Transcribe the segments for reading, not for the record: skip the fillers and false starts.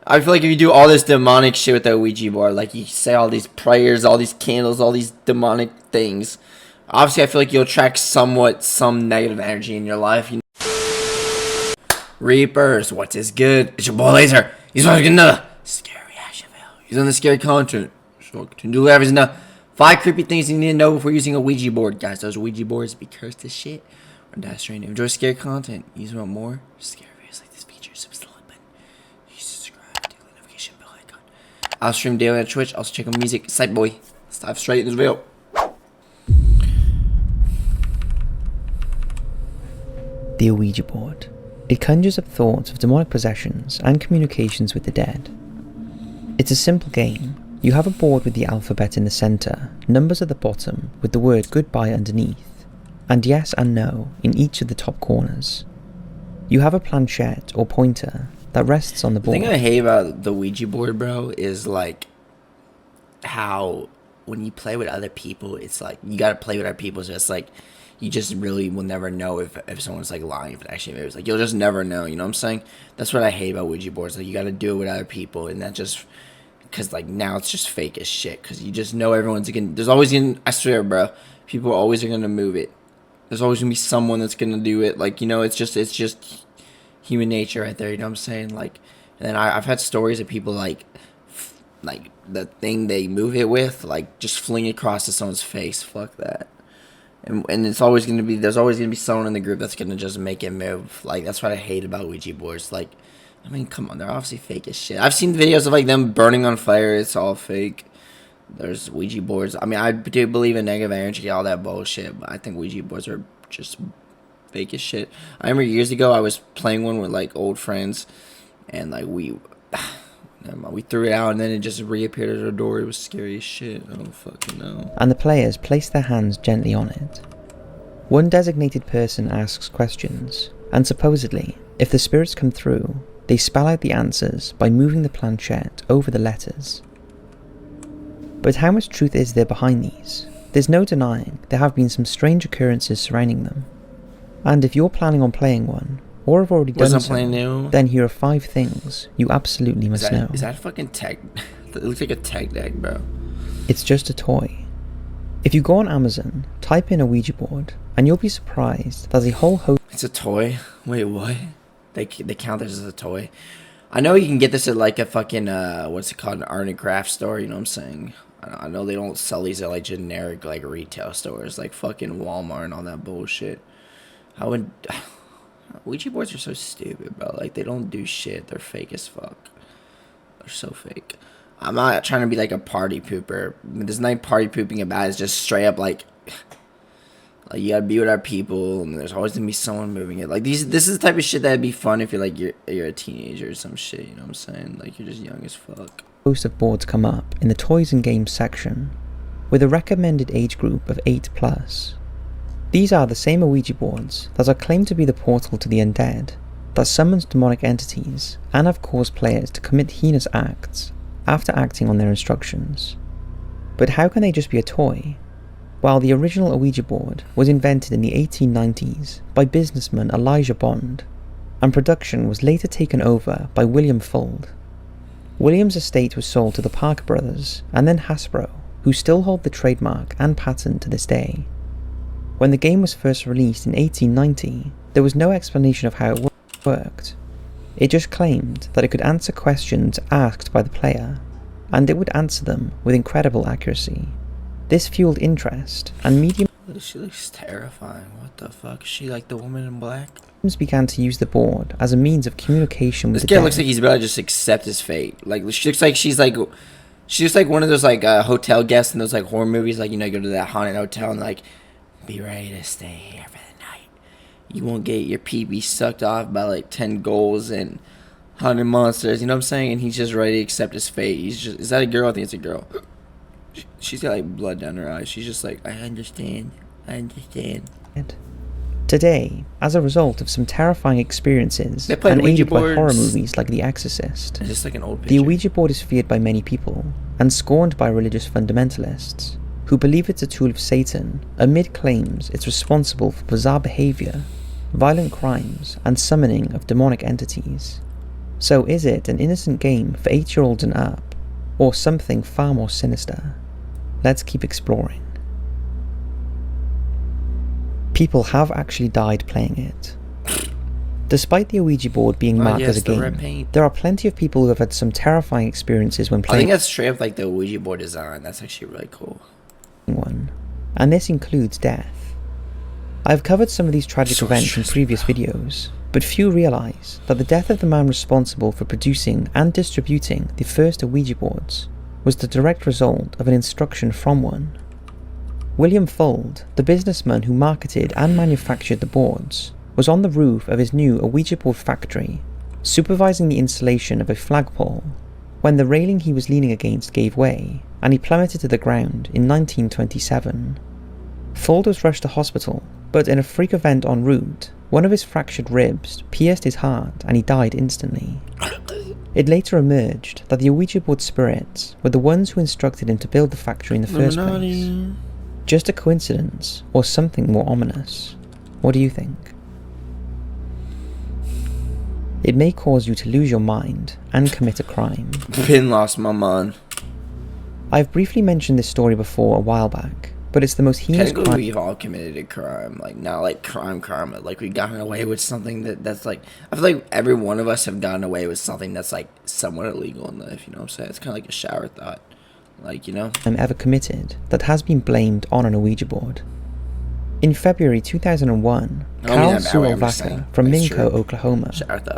I feel like if you do all this demonic shit with the Ouija board, like you say all these prayers, all these candles, all these demonic things, obviously I feel like you'll attract some negative energy in your life. You know? Reapers, what's is good? It's your boy Laser. He's fucking another scary reaction video. He's on the scary content. So can do whatever. Now, 5 creepy things you need to know before using a Ouija board, guys. Those Ouija boards be cursed as shit. Or die straight. Enjoy scary content. You want more scary videos like this feature? Subscribe button. You subscribe to the notification bell icon. I'll stream daily on Twitch. Also check on music. Site boy. Let's dive straight in this video. The Ouija board. It conjures up thoughts of demonic possessions and communications with the dead. It's a simple game. You have a board with the alphabet in the centre, numbers at the bottom with the word goodbye underneath, and yes and no in each of the top corners. You have a planchette or pointer that rests on the board. The thing I hate about the Ouija board, bro, is like how when you play with other people, it's like you gotta play with other people, so it's like you just really will never know if someone's like lying, if it actually is. Like you'll just never know, you know what I'm saying? That's what I hate about Ouija boards. Like you gotta do it with other people, and that just because like now it's just fake as shit. Because you just know everyone's gonna. There's always gonna. I swear, bro. People always are gonna move it. There's always gonna be someone that's gonna do it. Like you know, it's just human nature right there. You know what I'm saying? Like, and then I've had stories of people like the thing they move it with, like just fling it across to someone's face. Fuck that. And it's always gonna be. There's always gonna be someone in the group that's gonna just make it move. Like that's what I hate about Ouija boards. Like. I mean, come on, they're obviously fake as shit. I've seen videos of like them burning on fire. It's all fake. There's Ouija boards. I mean, I do believe in negative energy, all that bullshit, but I think Ouija boards are just fake as shit. I remember years ago I was playing one with like old friends, and like we threw it out, and then it just reappeared at our door. It was scary as shit. I don't fucking know. And the players place their hands gently on it. One designated person asks questions, and supposedly, if the spirits come through, they spell out the answers by moving the planchette over the letters. But how much truth is there behind these? There's no denying there have been some strange occurrences surrounding them. And if you're planning on playing one, or have already done so, then here are 5 things you absolutely must know. Is that a fucking tech? It looks like a tech deck, bro. It's just a toy. If you go on Amazon, type in a Ouija board, and you'll be surprised there's a whole host. It's a toy? Wait, what? They count this as a toy. I know you can get this at like a fucking what's it called, an art and craft store. You know what I'm saying? I know they don't sell these at like generic like retail stores like fucking Walmart and all that bullshit. How would Ouija boards are so stupid, bro? Like they don't do shit. They're fake as fuck. They're so fake. I'm not trying to be like a party pooper. There's nothing party pooping about. It's just straight up like you gotta be with our people, and there's always gonna be someone moving it. Like this is the type of shit that'd be fun if you're like you're a teenager or some shit. You know what I'm saying? Like you're just young as fuck. Most of boards come up in the toys and games section, with a recommended age group of 8+. These are the same Ouija boards that are claimed to be the portal to the undead, that summons demonic entities, and have caused players to commit heinous acts after acting on their instructions. But how can they just be a toy? While the original Ouija board was invented in the 1890s by businessman Elijah Bond, and production was later taken over by William Fuld. William's estate was sold to the Parker brothers and then Hasbro, who still hold the trademark and patent to this day. When the game was first released in 1890, there was no explanation of how it worked. It just claimed that it could answer questions asked by the player, and it would answer them with incredible accuracy. This fueled interest, and mediums She looks terrifying. What the fuck? Is she like the woman in black? began to use the board as a means of communication with this the guy dead. looks like he's about to just accept his fate. Like she looks like she's like one of those like hotel guests in those like horror movies. Like you know, you go to that haunted hotel and like be ready to stay here for the night. You won't get your pee sucked off by like 10 ghouls and 100 monsters. You know what I'm saying? And he's just ready to accept his fate. He's just, is that a girl? I think it's a girl. She's got like blood down her eyes. She's just like, I understand. Today, as a result of some terrifying experiences and aided by horror movies like The Exorcist, it's just like an old picture. The Ouija board is feared by many people and scorned by religious fundamentalists who believe it's a tool of Satan amid claims it's responsible for bizarre behavior, violent crimes, and summoning of demonic entities. So is it an innocent game for 8-year-olds and up, or something far more sinister? Let's keep exploring. People have actually died playing it. Despite the Ouija board being marked as a game, there are plenty of people who have had some terrifying experiences when playing. I think that's straight up like the Ouija board design. That's actually really cool. One, and this includes death. I've covered some of these tragic events in previous videos, but few realise that the death of the man responsible for producing and distributing the first Ouija boards was the direct result of an instruction from one. William Fuld, the businessman who marketed and manufactured the boards, was on the roof of his new Ouija board factory, supervising the installation of a flagpole, when the railing he was leaning against gave way, and he plummeted to the ground in 1927. Fuld was rushed to hospital, but in a freak event en route, one of his fractured ribs pierced his heart and he died instantly. It later emerged that the Ouija board spirits were the ones who instructed him to build the factory in the first place. Just a coincidence, or something more ominous? What do you think? It may cause you to lose your mind and commit a crime. Been lost my mind. I've briefly mentioned this story before a while back, but it's the most heinous crime. Technically, we've all committed a crime. Like, not like crime karma. Like, we've gotten away with something that's like... I feel like every one of us have gotten away with something that's like somewhat illegal in life, you know what I'm saying? It's kind of like a shower thought. Like, you know? Ever committed that has been blamed on an Ouija board. In February 2001, Carol Sewell Vaca from Minco, Oklahoma,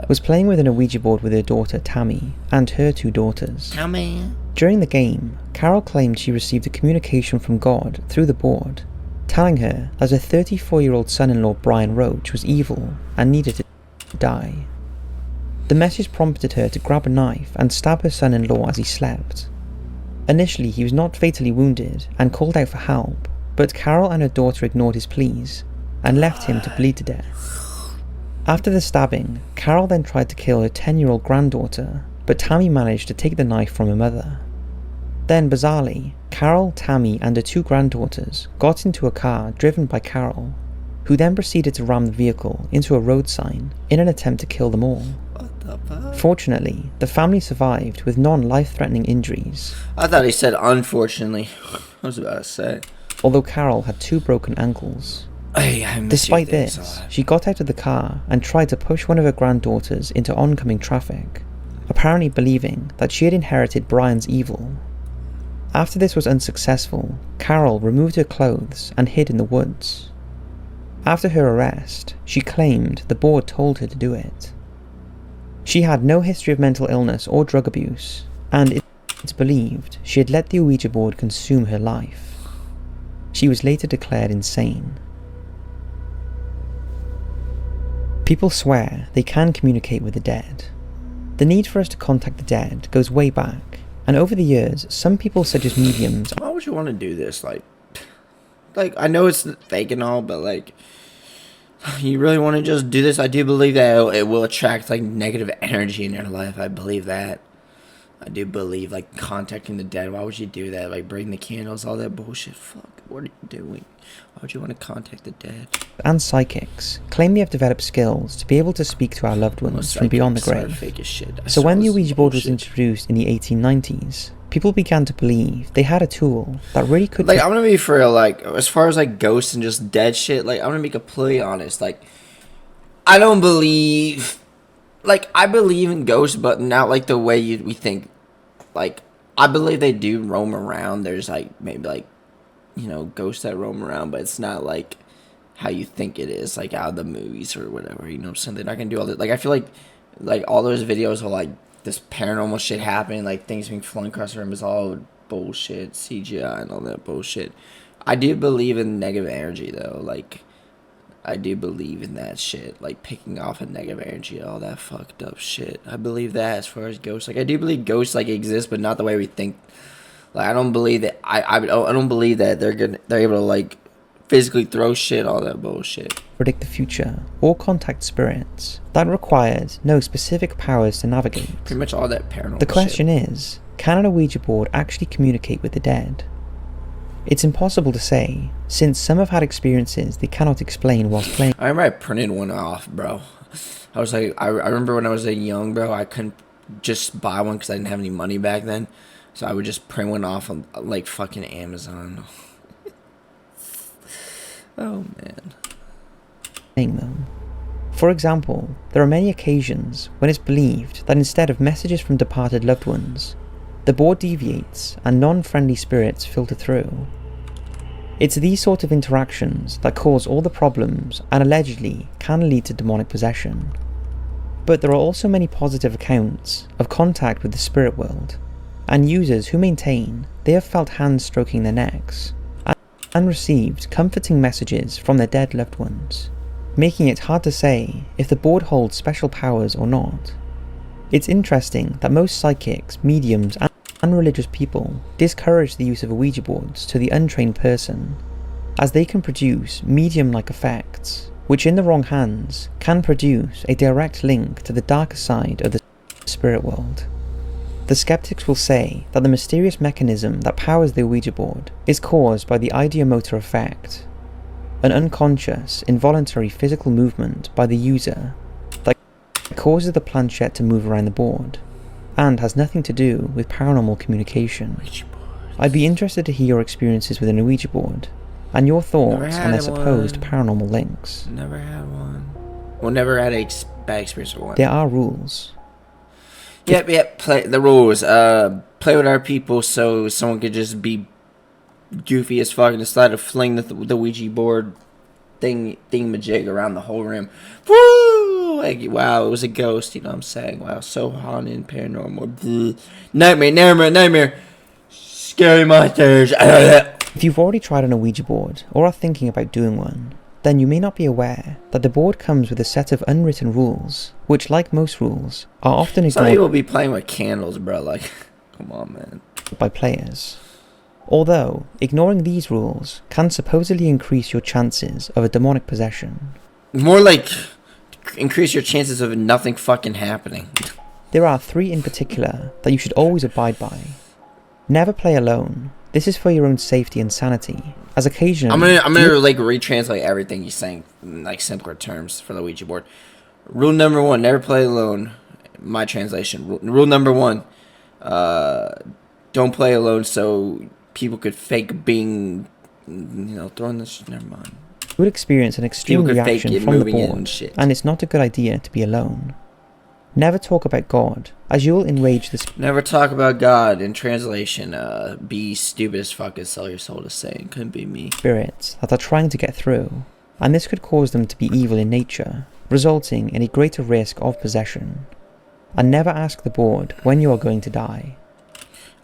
was playing with an Ouija board with her daughter Tammy and her 2 daughters. Tammy. During the game, Carol claimed she received a communication from God through the board, telling her that her 34-year-old son-in-law Brian Roach was evil and needed to die. The message prompted her to grab a knife and stab her son-in-law as he slept. Initially, he was not fatally wounded and called out for help, but Carol and her daughter ignored his pleas and left him to bleed to death. After the stabbing, Carol then tried to kill her 10-year-old granddaughter, but Tammy managed to take the knife from her mother. Then, bizarrely, Carol, Tammy, and her 2 granddaughters got into a car driven by Carol, who then proceeded to ram the vehicle into a road sign in an attempt to kill them all. What the fuck? Fortunately, the family survived with non-life-threatening injuries. I thought he said unfortunately. I was about to say. Although Carol had 2 broken ankles. Despite this, she got out of the car and tried to push one of her granddaughters into oncoming traffic, apparently believing that she had inherited Brian's evil. After this was unsuccessful, Carol removed her clothes and hid in the woods. After her arrest, she claimed the board told her to do it. She had no history of mental illness or drug abuse, and it's believed she had let the Ouija board consume her life. She was later declared insane. People swear they can communicate with the dead. The need for us to contact the dead goes way back, and over the years, some people such as mediums... Why would you want to do this? Like, I know it's fake and all, but like, you really want to just do this? I do believe that it will attract like negative energy in your life. I believe that. I do believe like contacting the dead. Why would you do that? Like bring the candles, all that bullshit. Fuck, what are you doing? Why would you want to contact the dead? And psychics claim they have developed skills to be able to speak to our loved ones from beyond the grave. Fake as shit. So when the Ouija board was introduced in the 1890s, people began to believe they had a tool that really could... Like, I'm gonna be for real, like, as far as like ghosts and just dead shit, like, I'm gonna be completely honest. Like, I don't believe... Like, I believe in ghosts, but not like the way we think. Like, I believe they do roam around. There's like, maybe like, you know, ghosts that roam around, but it's not like how you think it is, like out of the movies or whatever, you know what I'm saying? They're not gonna do all that. Like, I feel like all those videos are like this paranormal shit happening, like things being flown across the room is all bullshit, CGI and all that bullshit. I do believe in negative energy though, like, I do believe in that shit, like picking off a negative energy, all that fucked up shit. I believe that as far as ghosts. Like, I do believe ghosts like exist, but not the way we think. Like, I don't believe that. I don't believe that they're able to like physically throw shit, all that bullshit. Predict the future or contact spirits. That requires no specific powers to navigate. Pretty much all that paranormal. The question is, can an Ouija board actually communicate with the dead? It's impossible to say, since some have had experiences they cannot explain whilst playing. I remember I printed one off, bro. I was like, I remember when I was young, bro, I couldn't just buy one because I didn't have any money back then. So I would just print one off on, like, fucking Amazon. Oh, man. Them. For example, there are many occasions when it's believed that instead of messages from departed loved ones, the board deviates and non-friendly spirits filter through. It's these sort of interactions that cause all the problems and allegedly can lead to demonic possession. But there are also many positive accounts of contact with the spirit world, and users who maintain they have felt hands stroking their necks and received comforting messages from their dead loved ones, making it hard to say if the board holds special powers or not. It's interesting that most psychics, mediums, and religious people discourage the use of Ouija boards to the untrained person, as they can produce medium-like effects, which in the wrong hands can produce a direct link to the darker side of the spirit world. The skeptics will say that the mysterious mechanism that powers the Ouija board is caused by the ideomotor effect, an unconscious, involuntary physical movement by the user that causes the planchette to move around the board, and has nothing to do with paranormal communication. I'd be interested to hear your experiences with an Ouija board, and your thoughts on their supposed paranormal links. Never had one. Well, never had a bad experience with one. There are rules. Yep, play the rules. Play with our people so someone could just be goofy as fuck and decide to fling the Ouija board thingamajig around the whole room. Woo! Like, wow, it was a ghost, you know what I'm saying? Wow, so haunted and paranormal. Bleh. Nightmare. Scary monsters. If you've already tried on a Ouija board or are thinking about doing one, then you may not be aware that the board comes with a set of unwritten rules, which, like most rules, are often ignored. Some people be playing with candles, bro. Like, come on, man. By players. Although, ignoring these rules can supposedly increase your chances of a demonic possession. More like increase your chances of nothing fucking happening. There are 3 in particular that you should always abide by. Never play alone. This is for your own safety and sanity, as occasionally... I'm gonna like retranslate everything he's saying in like simpler terms for the Ouija board. Rule number 1, never play alone. My translation. Rule number 1, don't play alone so people could fake being, throwing this... Never mind. You would experience an extreme reaction from the board, and it's not a good idea to be alone. Never talk about God, as you will enrage the Never talk about God. In translation, be stupid as fuck and sell your soul to Satan. Couldn't be me. Spirits that are trying to get through, and this could cause them to be evil in nature, resulting in a greater risk of possession. And never ask the board when you are going to die.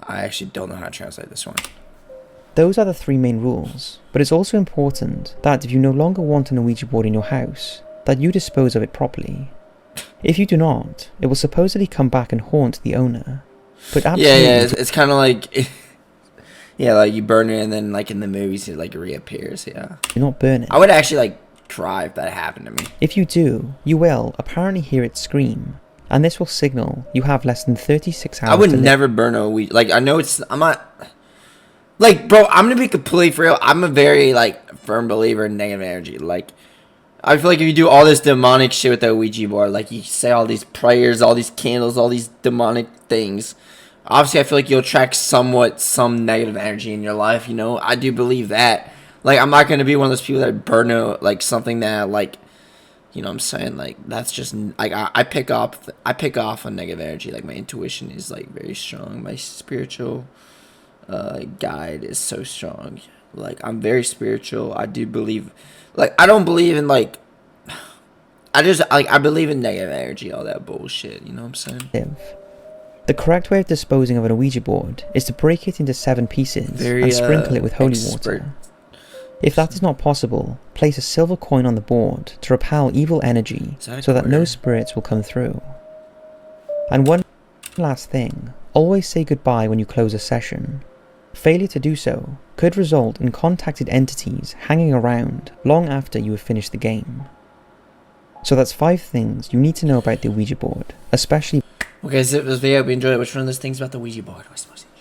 I actually don't know how to translate this one. Those are the 3 main rules, but it's also important that if you no longer want an Ouija board in your house, that you dispose of it properly. If you do not, it will supposedly come back and haunt the owner. But absolutely... Yeah, it's kind of like... yeah, like you burn it and then like in the movies it like reappears, yeah. Do not burn it. I would actually like cry if that happened to me. If you do, you will apparently hear it scream, and this will signal you have less than 36 hours I would to never burn a Ouija. Like, I know I'm not... Like, bro, I'm gonna be completely for real. I'm a very, like, firm believer in negative energy. Like, I feel like if you do all this demonic shit with the Ouija board, like, you say all these prayers, all these candles, all these demonic things, obviously I feel like you'll attract some negative energy in your life, you know? I do believe that. Like, I'm not gonna be one of those people that burn, like, something that, like, you know what I'm saying? Like, that's just, like, I pick off on negative energy. Like, my intuition is, like, very strong. My spiritual... guide is so strong. Like, I'm very spiritual. I do believe, like, I don't believe in, like, I believe in negative energy, all that bullshit, you know what I'm saying? The correct way of disposing of an Ouija board is to break it into 7 pieces and sprinkle it with holy water. If that is not possible, place a silver coin on the board to repel evil energy so that no spirits will come through. And one last thing, always say goodbye when you close a session. Failure to do so could result in contacted entities hanging around long after you have finished the game. So that's 5 things you need to know about the Ouija board, especially... Okay, so this video, we enjoyed it. Which one of those things about the Ouija board was supposed to